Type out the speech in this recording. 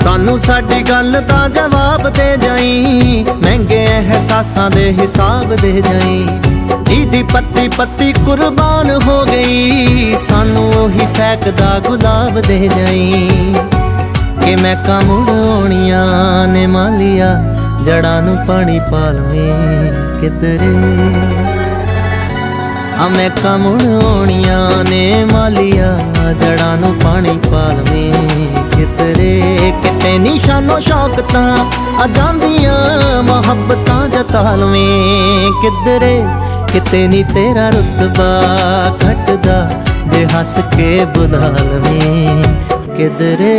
सानू साडी गल दा जवाब दे जाई, महंगे एहसासां दे हिसाब दे जाई। जिहदी पत्ती पत्ती कुर्बान हो गई, सानू ओही सहकदा गुलाब दे जाई। कि मैं मुड़ आउणियां ने मालिया, जड़ां नूं पानी पालवें किधरे। मैं मुड़ आउणियां ने मालिया, जड़ां नूं पानी पालवें किधरे। किते निशानो शौकतां आ जांदियां, मुहब्बतां जता लवें किधरे। किते नी तेरा रुतबा घटदा, जे हस के बुला लवें किधरे।